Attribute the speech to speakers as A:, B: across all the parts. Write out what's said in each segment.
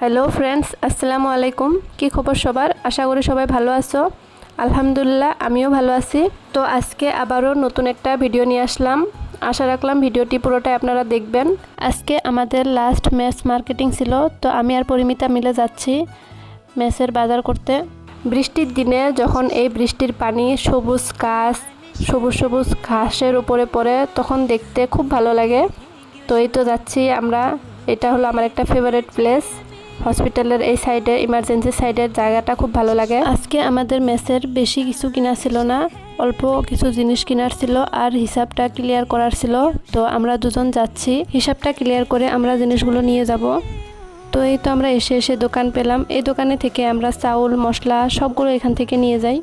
A: Hello friends, আসসালামু আলাইকুম। কি খবর সবার? আশা করি সবাই ভালো আছো। আলহামদুলিল্লাহ, আমিও ভালো আছি। তো আজকে আবারও নতুন একটা ভিডিও নিয়ে আসলাম। আশা রাখলাম ভিডিওটি পুরোটাই আপনারা দেখবেন। আজকে আমাদের লাস্ট মেস মার্কেটিং ছিল, তো আমি আর পরিমিতা মিলে যাচ্ছি মেসের বাজার করতে। বৃষ্টির দিনে যখন এই বৃষ্টির পানি সবুজ সবুজ ঘাসের উপরে পড়ে, তখন দেখতে খুব ভালো লাগে। তো এই তো যাচ্ছি আমরা। এটা হলো আমার একটা ফেভারিট প্লেস। হসপিটালের এই সাইডে, ইমার্জেন্সি সাইডের জায়গাটা খুব ভালো লাগে। আজকে আমাদের মেসের বেশি কিছু কিনা ছিল না, অল্প কিছু জিনিস কেনার ছিল আর হিসাবটা ক্লিয়ার করার ছিল। তো আমরা দুজন যাচ্ছি, হিসাবটা ক্লিয়ার করে আমরা জিনিসগুলো নিয়ে যাব। তো এই তো আমরা এসে দোকান পেলাম। এই দোকানে থেকে আমরা চাউল মশলা সবগুলো এখান থেকে নিয়ে যাই।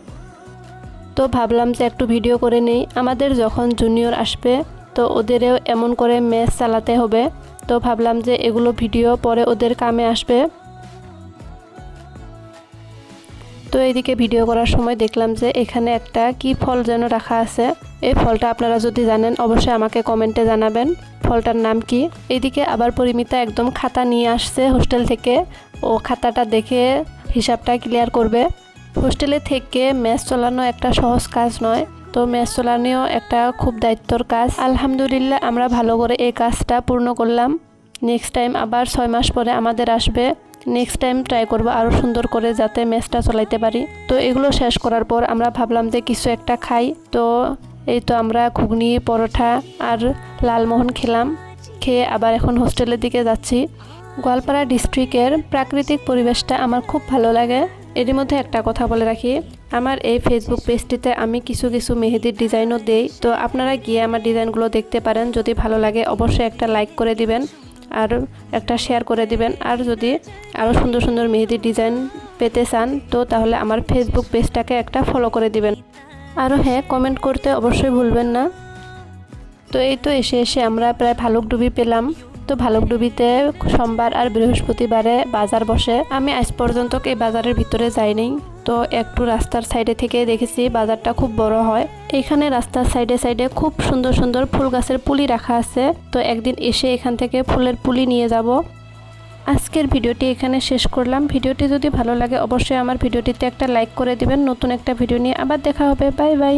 A: তো ভাবলাম যে একটু ভিডিও করে নেই। আমাদের যখন জুনিয়র আসবে, তো ওদেরও এমন করে মেস চালাতে হবে। তো ভাবলাম যে এগুলো ভিডিও পরে ওদের কামে আসবে। তো এইদিকে ভিডিও করার সময় দেখলাম যে এখানে একটা কি ফল যেন রাখা আছে। এই ফলটা আপনারা যদি জানেন অবশ্যই আমাকে কমেন্টে জানাবেন ফলটার নাম কি। এইদিকে আবার পরিমিতা একদম খাতা নিয়ে আসছে হোস্টেল থেকে। ও খাতাটা দেখে হিসাবটা ক্লিয়ার করবে। হোস্টেলে থেকে মেস চালানো একটা সহজ কাজ নয়। তো মেস চালানোও একটা খুব দায়িত্বর কাজ। আলহামদুলিল্লাহ আমরা ভালো করে এই কাজটা পূর্ণ করলাম। নেক্সট টাইম আবার 6 মাস পরে আমাদের আসবে। নেক্সট টাইম ট্রাই করবো আরও সুন্দর করে যাতে মেসটা চালাইতে পারি। তো এগুলো শেষ করার পর আমরা ভাবলাম যে কিছু একটা খাই। তো এই তো আমরা ঘুগনি, পরোটা আর লালমোহন খেলাম। খেয়ে আবার এখন হোস্টেলের দিকে যাচ্ছি। গোয়ালপাড়া ডিস্ট্রিক্টের প্রাকৃতিক পরিবেশটা আমার খুব ভালো লাগে। এরই মধ্যে একটা কথা বলে রাখি, আমার এই ফেসবুক পেজটিতে আমি কিছু মেহেদির ডিজাইনও দেই। তো আপনারা গিয়ে আমার ডিজাইনগুলো দেখতে পারেন। যদি ভালো লাগে অবশ্যই একটা লাইক করে দিবেন আর একটা শেয়ার করে দিবেন। আর যদি আরও সুন্দর মেহেদির ডিজাইন পেতে চান, তো তাহলে আমার ফেসবুক পেজটাকে একটা ফলো করে দিবেন। আরও হ্যাঁ, কমেন্ট করতে অবশ্যই ভুলবেন না। তো এই তো এসে আমরা প্রায় ভালুকডুবি পেলাম। তো ভালুকডুবিতে সোমবার আর বৃহস্পতিবারে বাজার বসে। আমি আজ পর্যন্ত এই বাজারের ভিতরে যাইনি। তো একটু রাস্তার সাইডে থেকে দেখেছি বাজারটা খুব বড় হয়। এখানে রাস্তার সাইডে খুব সুন্দর ফুল গাছের পুলি রাখা আছে। তো একদিন এসে এখান থেকে ফুলের পুলি নিয়ে যাব। আজকের ভিডিওটি এখানে শেষ করলাম। ভিডিওটি যদি ভালো লাগে অবশ্যই আমার ভিডিওটিতে একটা লাইক করে দিবেন। নতুন একটা ভিডিও নিয়ে আবার দেখা হবে। Bye bye.